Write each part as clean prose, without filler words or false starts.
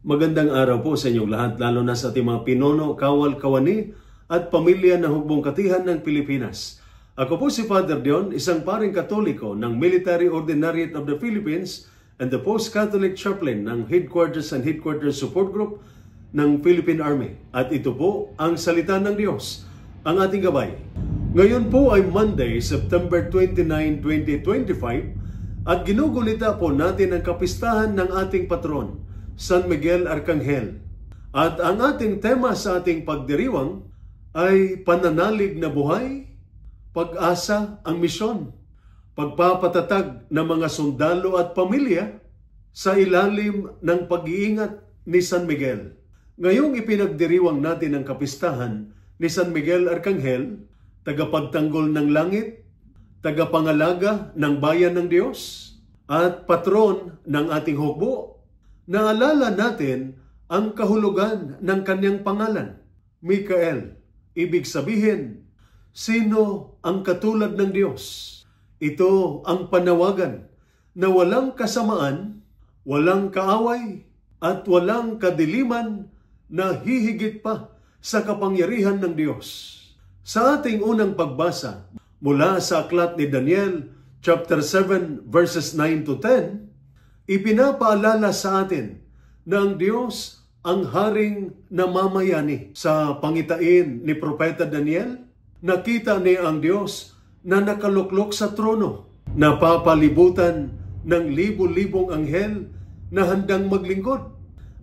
Magandang araw po sa inyong lahat, lalo na sa ating mga pinuno, kawal, kawani at pamilya ng Hukbong Katihan ng Pilipinas. Ako po si Father Dion, isang paring Katoliko ng Military Ordinariate of the Philippines and the Post-Catholic Chaplain ng Headquarters and Headquarters Support Group ng Philippine Army. At ito po ang salita ng Diyos, ang ating gabay. Ngayon po ay Monday, September 29, 2025 at ginugunita po natin ang kapistahan ng ating patron, San Miguel Arcangel. At ang ating tema sa ating pagdiriwang ay pananalig na buhay, pag-asa ang misyon, pagpapatatag ng mga sundalo at pamilya sa ilalim ng pag-iingat ni San Miguel. Ngayong ipinagdiriwang natin ang kapistahan ni San Miguel Arcangel, tagapagtanggol ng langit, tagapangalaga ng bayan ng Diyos, at patron ng ating hukbo. Naalala natin ang kahulugan ng kanyang pangalan, Mikael. Ibig sabihin, sino ang katulad ng Diyos? Ito ang panawagan na walang kasamaan, walang kaaway, at walang kadiliman na hihigit pa sa kapangyarihan ng Diyos. Sa ating unang pagbasa mula sa aklat ni Daniel, chapter 7, verses 9 to 10, ipinapaalala sa atin na ang Diyos ang haring namamayani. Sa pangitain ni Propeta Daniel, nakita niya ang Diyos na nakaluklok sa trono, napapalibutan ng libo-libong anghel na handang maglingkod.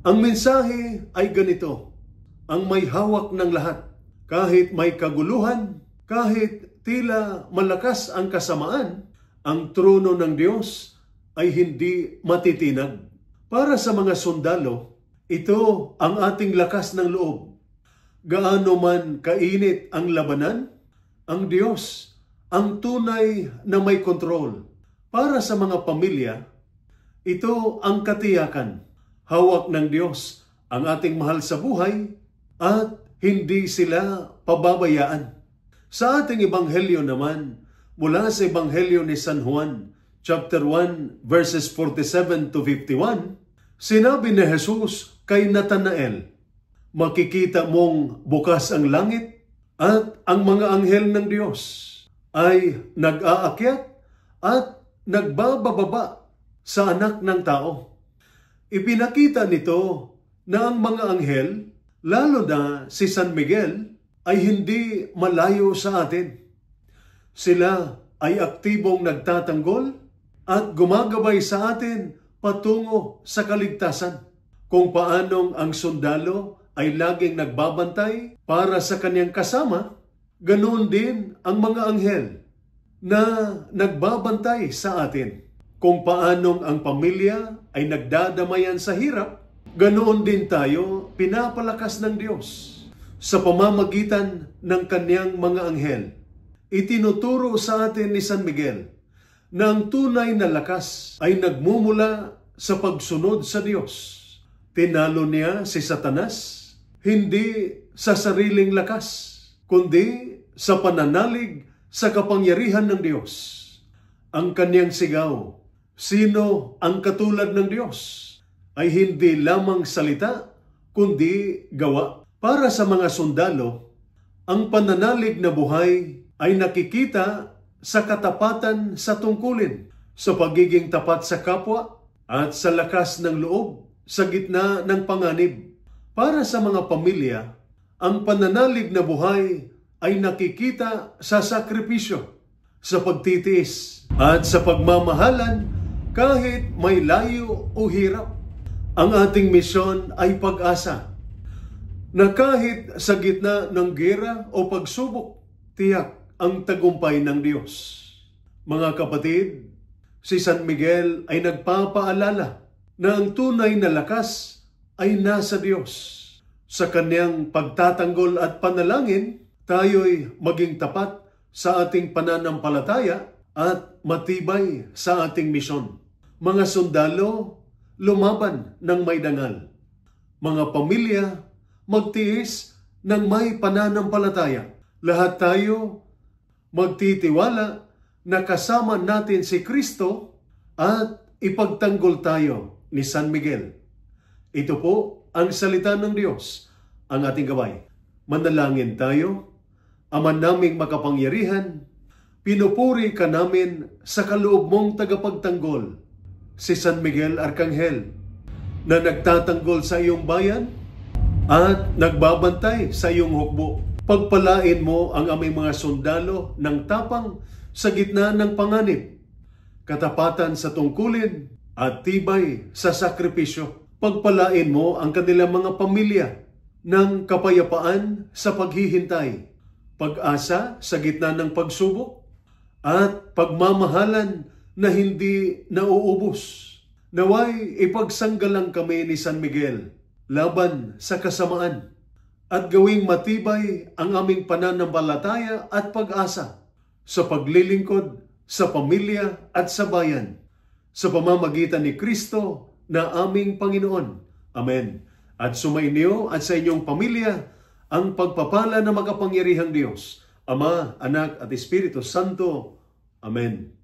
Ang mensahe ay ganito: ang may hawak ng lahat, kahit may kaguluhan, kahit tila malakas ang kasamaan, ang trono ng Diyos ay hindi matitinag. Para sa mga sundalo, ito ang ating lakas ng loob. Gaano man kainit ang labanan, ang Diyos ang tunay na may kontrol. Para sa mga pamilya, ito ang katiyakan. Hawak ng Diyos ang ating mahal sa buhay at hindi sila pababayaan. Sa ating ebanghelyo naman, mula sa ebanghelyo ni San Juan, chapter 1, verses 47 to 51, sinabi ni Jesus kay Natanael, makikita mong bukas ang langit at ang mga anghel ng Diyos ay nag-aakyat at nagbabababa sa anak ng tao. Ipinakita nito na ang mga anghel, lalo na si San Miguel, ay hindi malayo sa atin. Sila ay aktibong nagtatanggol at gumagabay sa atin patungo sa kaligtasan. Kung paanong ang sundalo ay laging nagbabantay para sa kanyang kasama, ganoon din ang mga anghel na nagbabantay sa atin. Kung paanong ang pamilya ay nagdadamayan sa hirap, ganoon din tayo pinapalakas ng Diyos sa pamamagitan ng kanyang mga anghel. Itinuturo sa atin ni San Miguel na ang tunay na lakas ay nagmumula sa pagsunod sa Diyos. Tinalo niya si Satanas hindi sa sariling lakas, kundi sa pananalig sa kapangyarihan ng Diyos. Ang kanyang sigaw, sino ang katulad ng Diyos, ay hindi lamang salita, kundi gawa. Para sa mga sundalo, ang pananalig na buhay ay nakikita sa katapatan sa tungkulin, sa pagiging tapat sa kapwa, at sa lakas ng loob sa gitna ng panganib. Para sa mga pamilya, ang pananalig na buhay ay nakikita sa sakripisyo, sa pagtitiis, at sa pagmamahalan kahit may layo o hirap. Ang ating misyon ay pag-asa, na kahit sa gitna ng gera o pagsubok, tiyak ang tagumpay ng Diyos. Mga kapatid, si San Miguel ay nagpapaalala na ang tunay na lakas ay nasa Diyos. Sa kanyang pagtatanggol at panalangin, tayo'y maging tapat sa ating pananampalataya at matibay sa ating misyon. Mga sundalo, lumaban ng may dangal. Mga pamilya, magtiis ng may pananampalataya. Lahat tayo magtitiwala na kasama natin si Kristo at ipagtanggol tayo ni San Miguel. Ito po ang salita ng Diyos, ang ating gabay. Manalangin tayo. Ama naming makapangyarihan, pinupuri ka namin sa kaloob mong tagapagtanggol, si San Miguel Arcangel, na nagtatanggol sa iyong bayan at nagbabantay sa iyong hukbo. Pagpalain mo ang aming mga sundalo ng tapang sa gitna ng panganib, katapatan sa tungkulin at tibay sa sakripisyo. Pagpalain mo ang kanilang mga pamilya ng kapayapaan sa paghihintay, pag-asa sa gitna ng pagsubok, at pagmamahalan na hindi nauubos. Naway ipagsanggalang kami ni San Miguel laban sa kasamaan at gawing matibay ang aming pananampalataya at pag-asa sa paglilingkod sa pamilya at sa bayan sa pamamagitan ni Kristo na aming Panginoon. Amen. At sumainyo at sa inyong pamilya ang pagpapala ng makapangyarihang Diyos, Ama, Anak at Espiritu Santo. Amen.